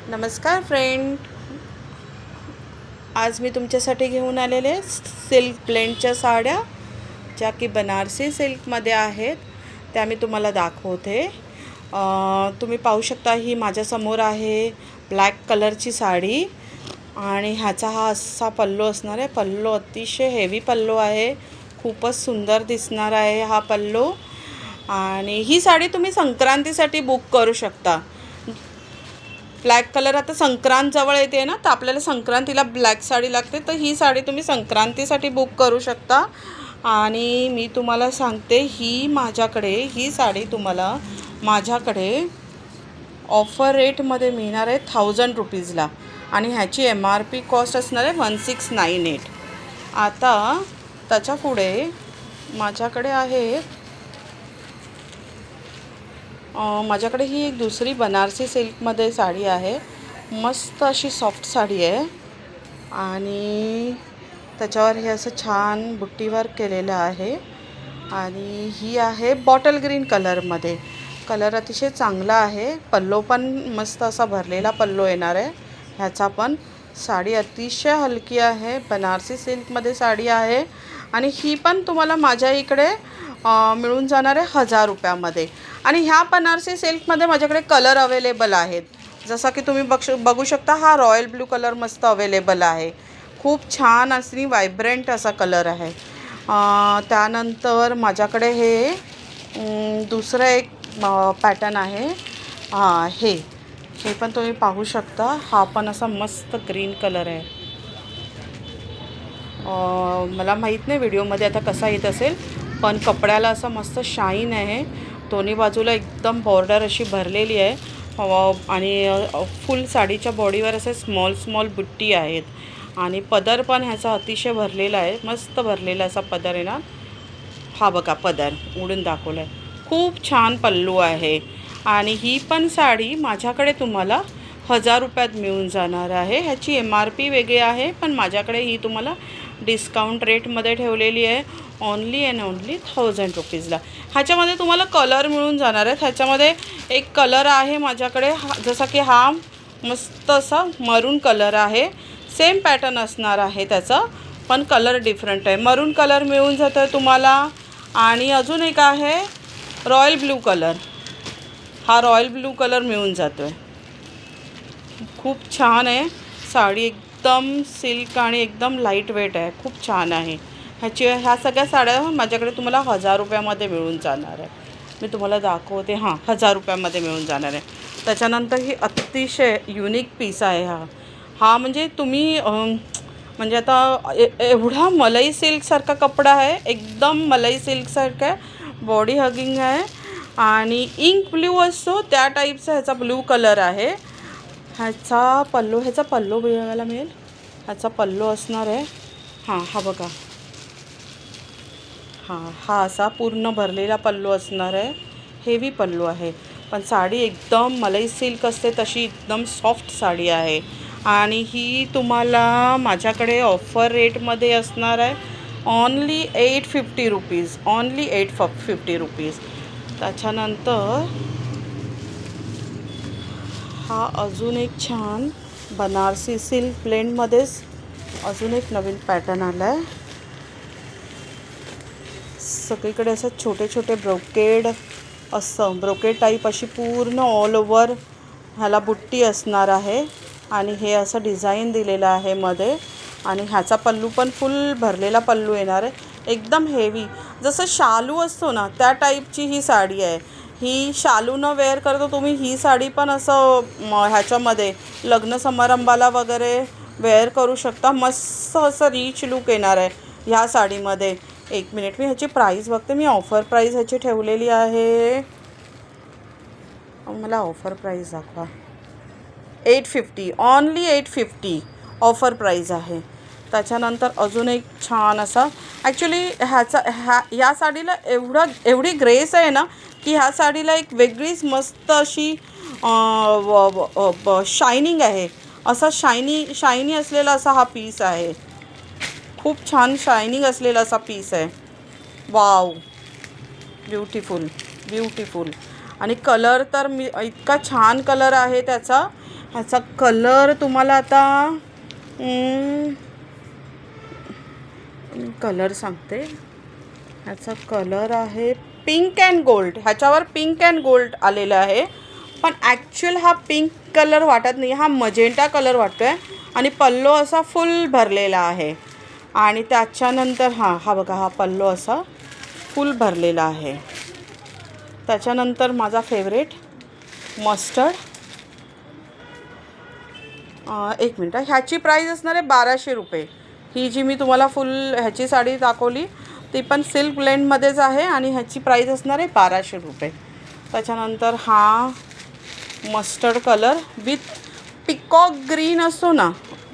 नमस्कार फ्रेंड, आज मी तुमच्यासाठी घेऊन आलेले सिल्क ब्लेंडच्या साड्या ज्या की बनारसी सिल्कमध्ये आहेत त्या मी तुम्हाला दाखवते। तुम्ही पाहू शकता ही माझ्यासमोर आहे ब्लॅक कलरची साडी आणि ह्याचा हा असा पल्लू असणार आहे। पल्लू अतिशय हेवी पल्लू आहे, खूपच सुंदर दिसणार आहे हा पल्लू। आणि ही साडी तुम्ही संक्रांतीसाठी बुक करू शकता। ब्लॅक कलर आता संक्रांत जवळ येते ना, तर आपल्याला संक्रांतीला ब्लॅक साडी लागते, तर ही साडी तुम्ही संक्रांतीसाठी बुक करू शकता। आणि मी तुम्हाला सांगते ही साडी तुम्हाला माझ्याकडे ऑफर रेटमध्ये मिळणार आहे 1000 रुपीजला आणि ह्याची MRP कॉस्ट असणार आहे 1698। आता त्याच्या पुढे माझ्याकडे ही एक दुसरी बनारसी सिल्कमध्ये साडी आहे। मस्त अशी सॉफ्ट साडी आहे आणि त्याच्यावर हे असं छान बुट्टी वर्क केलेलं आहे आणि ही आहे बॉटल ग्रीन कलरमध्ये। कलर अतिशय चांगला आहे, पल्लो पण मस्त असा भरलेला पल्लो येणार आहे ह्याचा पण। साडी अतिशय हलकी आहे, बनारसी सिल्कमध्ये साडी आहे आणि ही पण तुम्हाला माझ्या इकडे मिळून जाणार आहे 1000 रुपयामध्ये। आणि ह्या बनारसी सिल्कमध्ये माझ्याकडे कलर अवेलेबल आहेत, जसा की तुम्ही बघू शकता हा रॉयल ब्लू कलर मस्त अवेलेबल आहे, खूप छान अशी व्हायब्रंट असा कलर आहे। त्यानंतर माझ्याकडे हे दुसरं एक पॅटर्न आहे, हे पण तुम्ही पाहू शकता। हा पण असा मस्त ग्रीन कलर आहे। मला माहीत नाही व्हिडिओमध्ये आता कसा येत असेल, पण कपड्याला असं मस्त शाईन आहे, दोन्ही बाजूला एकदम बॉर्डर अशी भरलेली आहे आणि फुल साडीच्या बॉडीवर असे स्मॉल बुट्टी आहेत आणि पदर पण ह्याचा अतिशय भरलेला आहे, मस्त भरलेला असा पदर आहे ना। हा बघा पदर उडून दाखवला आहे, खूप छान पल्लू आहे आणि ही पण साडी माझ्याकडे तुम्हाला 1000 रुपयात मिळून जाणार आहे। ह्याची MRP वेगळी आहे, पण माझ्याकडे ही तुम्हाला डिस्काउंट रेटमध्ये ठेवलेली आहे, ओनली अँड ओनली 1000 रुपीजला। ह्याच्यामध्ये तुम्हाला कलर मिळून जाणार आहेत। ह्याच्यामध्ये एक कलर आहे माझ्याकडे जसा की हा मस्त असा मरून कलर आहे, सेम पॅटर्न असणार आहे त्याचा, पण कलर डिफरंट आहे। मरून कलर मिळून जातो आहे तुम्हाला। आणि अजून एक आहे रॉयल ब्लू कलर, हा रॉयल ब्लू कलर मिळून जातो आहे। खूप छान आहे साडी, एकदम सिल्क आणि एकदम लाईट वेट आहे, खूप छान आहे। ह्या सगळ्या साड्या माझ्याकडे तुम्हाला 1000 रुपयामध्ये मिळून जाणार आहे। मी तुम्हाला दाखवते, 1000 रुपयामध्ये मिळून जाणार आहे। त्याच्यानंतर ही अतिशय युनिक पीस आहे हा म्हणजे तुम्ही म्हणजे आता एवढा मलई सिल्कसारखा कपडा आहे, एकदम मलई सिल्कसारखा आहे, बॉडी हगिंग आहे आणि इंक ब्ल्यू असतो त्या टाईपचा ह्याचा ब्लू कलर आहे। ह्याचा पल्लू बघायला मिळेल, ह्याचा पल्लू असणार आहे हा बघा, हा असा पूर्ण भरलेला पल्लू असणार आहे, हेवी पल्लू आहे, पण साडी एकदम मलई सिल्क असते तशी एकदम सॉफ्ट साडी आहे आणि ही तुम्हाला माझ्याकडे ऑफर रेटमध्ये असणार आहे ओनली 850 रुपीज, ओनली 850 रुपीज। त्याच्यानंतर हा अजून एक छान बनारसी सिल्क ब्लेंडमध्येच अजून एक नवीन पॅटर्न आला आहे। सगळीकडे असं छोटे छोटे ब्रोकेड टाईप अशी पूर्ण ऑल ओव्हर ह्याला बुट्टी असणार आहे आणि हे असं डिझाईन दिलेलं आहे मध्ये आणि ह्याचा पल्लू पण फुल भरलेला पल्लू येणार आहे, एकदम हेवी, जसं शालू असतो ना त्या टाईपची ही साडी आहे। ही शालूनं वेअर करतो तुम्ही, ही साडी पण असं ह्याच्यामध्ये लग्न समारंभाला वगैरे वेअर करू शकता, मस्त असं रिच लुक येणार आहे ह्या साडीमध्ये। एक मिनिट मी ह्याची प्राईस बघते, मी ऑफर प्राईस ह्याची ठेवलेली आहे, मला ऑफर प्राईस दाखवा, 850, ओनली 850 ऑफर प्राईस आहे। त्याच्यानंतर अजून एक छान असा, ॲक्च्युली ह्या साडीला एवढी ग्रेस आहे ना की ह्या साडीला एक वेगळीच मस्त अशी शायनिंग आहे, असा शायनी असलेला असा हा पीस आहे, खूप छान शायनिंग असलेला असा पीस आहे। वाव, ब्युटिफुल आणि कलर तर इतका छान कलर आहे त्याचा। ह्याचा कलर तुम्हाला आता कलर सांगते. ह्याचा कलर आहे पिंक अँड गोल्ड. ह्याच्यावर पिंक अँड गोल्ड आलेलं आहे, पण ॲक्च्युअल हा पिंक कलर वाटत नाही, हा मजेंटा कलर वाटतो आहे. आणि पल्लो असा फुल भरलेला आहे. आणि त्याच्यानंतर हा बघा, हा पल्लो असा फुल भरलेला आहे. त्याच्यानंतर माझा फेवरेट मस्टर्ड. एक मिनटं, ह्याची प्राईस असणार आहे 1200 रुपये. ही जी मी तुम्हाला फुल ह्याची साडी दाखवली ती पण सिल्क ब्लेंडमध्येच आहे आणि ह्याची प्राईस असणार आहे 1200 रुपये. त्याच्यानंतर हा mustard colour with peacock green असतो ना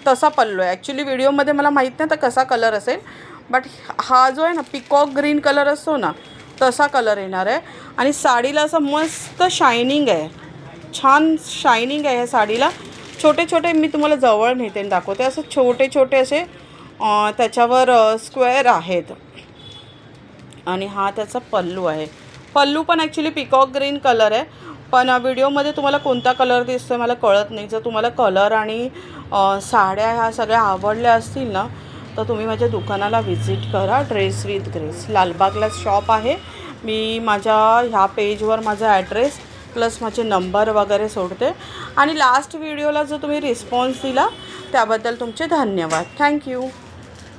तसा पल्लो आहे. ॲक्च्युली व्हिडिओमध्ये मला माहीत नाही तर कसा कलर असेल, बट हा जो आहे ना पिकॉक ग्रीन कलर असतो ना तसा कलर येणार आहे. आणि साडीला असं मस्त शायनिंग आहे, छान शायनिंग आहे ह्या साडीला. छोटे छोटे मी तुम्हाला जवळ नेते आणि दाखवते, असं छोटे छोटे असे त्याच्यावर स्क्वेअर आहेत. आणि हा त्याचा पल्लू आहे. पल्लू पण ॲक्च्युली पिकॉक ग्रीन कलर आहे, पण व्हिडिओमध्ये तुम्हाला कोणता कलर दिसतो आहे मला कळत नाही. जर तुम्हाला कलर आणि साड्या ह्या सगळ्या आवडल्या असतील ना तर तुम्ही माझ्या दुकानाला व्हिजिट करा. ड्रेस विथ ग्रेस लालबागला शॉप आहे. मी माझ्या ह्या पेजवर माझा ॲड्रेस प्लस माझे नंबर वगैरे सोडते. आणि लास्ट व्हिडिओला जो तुम्ही रिस्पॉन्स दिला त्याबद्दल तुमचे धन्यवाद. थँक्यू.